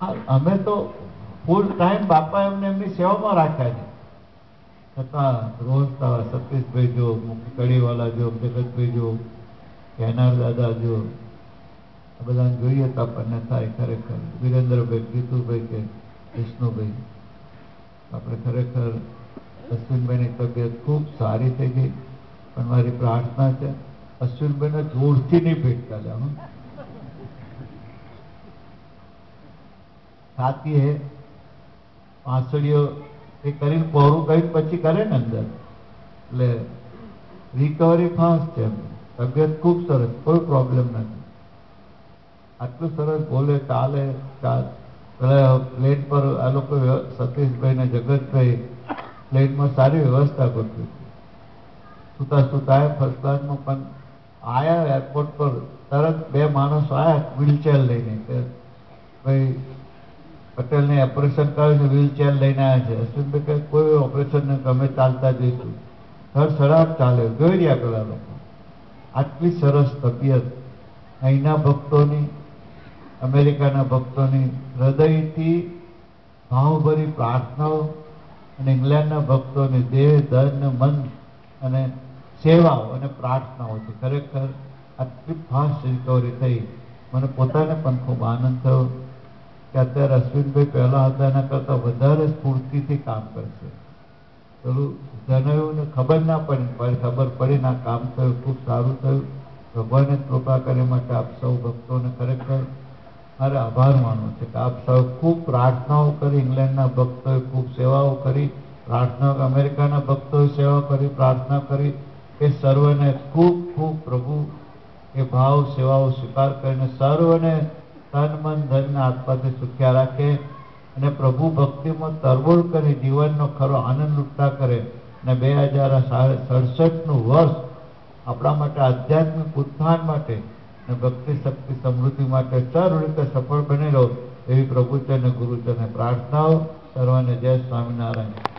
અમે તો full time બાપા એમને એમની સેવામાં રાખ્યા છે, છતાં રોજ સતીશભાઈ જો, કડીવાલા જો, જગતભાઈ જો, કેનાર દાદા જો, આ બધાને જોઈએ તો આપણને થાય ખરેખર વિરેન્દ્રભાઈ, જીતુભાઈ કે વિષ્ણુભાઈ, આપણે ખરેખર અશ્વિનભાઈની તબિયત ખૂબ સારી થઈ ગઈ, પણ મારી પ્રાર્થના છે અશ્વિનભાઈને જોરથી નહીં ભેટતા જાણો, છાતી હે પાંસળીઓ એ કરીને પહોળું કરીને પછી કરે ને અંદર, એટલે રિકવરી ફાસ્ટ છે, તબિયત ખૂબ સરસ, કોઈ પ્રોબ્લેમ નથી, આટલું સરસ બોલે, ચાલે, પેલા પ્લેન પર આ લોકો સતીશભાઈ ને જગતભાઈ પ્લેનમાં સારી વ્યવસ્થા કરતી હતી, સુતા સુતા ફર્સ્ટ ક્લાસમાં, પણ આયા એરપોર્ટ પર તરત બે માણસો આયા વ્હીલચેર લઈને કે ભાઈ પટેલને ઓપરેશન કર્યું છે, વ્હીલચેર લઈને આવ્યા છે. અશ્વિનભાઈ કહે કોઈ ઓપરેશન નહીં, અમે ચાલતા જઈશું, સડસડાટ ચાલે, જોઈ રહ્યા પેલા લોકો. આટલી સરસ તબિયત અહીંના ભક્તોની, અમેરિકાના ભક્તોની હૃદયથી ભાવભરી પ્રાર્થનાઓ અને ઇંગ્લેન્ડના ભક્તોની દેહ, ધન, મન અને સેવાઓ અને પ્રાર્થનાઓથી ખરેખર આટલી ફાસ્ટ રિકવરી થઈ. મને પોતાને પણ ખૂબ આનંદ થયો કે અત્યારે અશ્વિનભાઈ પહેલા હતા એના કરતાં વધારે સ્ફૂર્તિથી કામ કરશે. પેલું જણાવ્યું ખબર ના પડી, ખબર પડી ના કામ થયું, ખૂબ સારું થયું. ભગવાને કૃપા કરી માટે આપ સૌ ભક્તોને ખરેખર મારે આભાર માનવો છે કે આપ સૌ ખૂબ પ્રાર્થનાઓ કરી, ઇંગ્લેન્ડના ભક્તોએ ખૂબ સેવાઓ કરી, પ્રાર્થના અમેરિકાના ભક્તોએ સેવા કરી, પ્રાર્થના કરી, એ સર્વને ખૂબ ખૂબ પ્રભુ એ ભાવ સેવાઓ સ્વીકાર કરીને સર્વને તન મન ધનના આત્માથી સુખ્યા રાખે અને પ્રભુ ભક્તિમાં તરબોળ કરી જીવનનો ખરો આનંદ લૂંટતા કરે અને 2067નું વર્ષ આપણા માટે આધ્યાત્મિક ઉત્થાન માટે અને ભક્તિ શક્તિ સમૃદ્ધિ માટે સર્વ રીતે સફળ બનેલો એવી પ્રભુચરણે ગુરુચરણે પ્રાર્થનાઓ. સર્વને જય સ્વામિનારાયણ.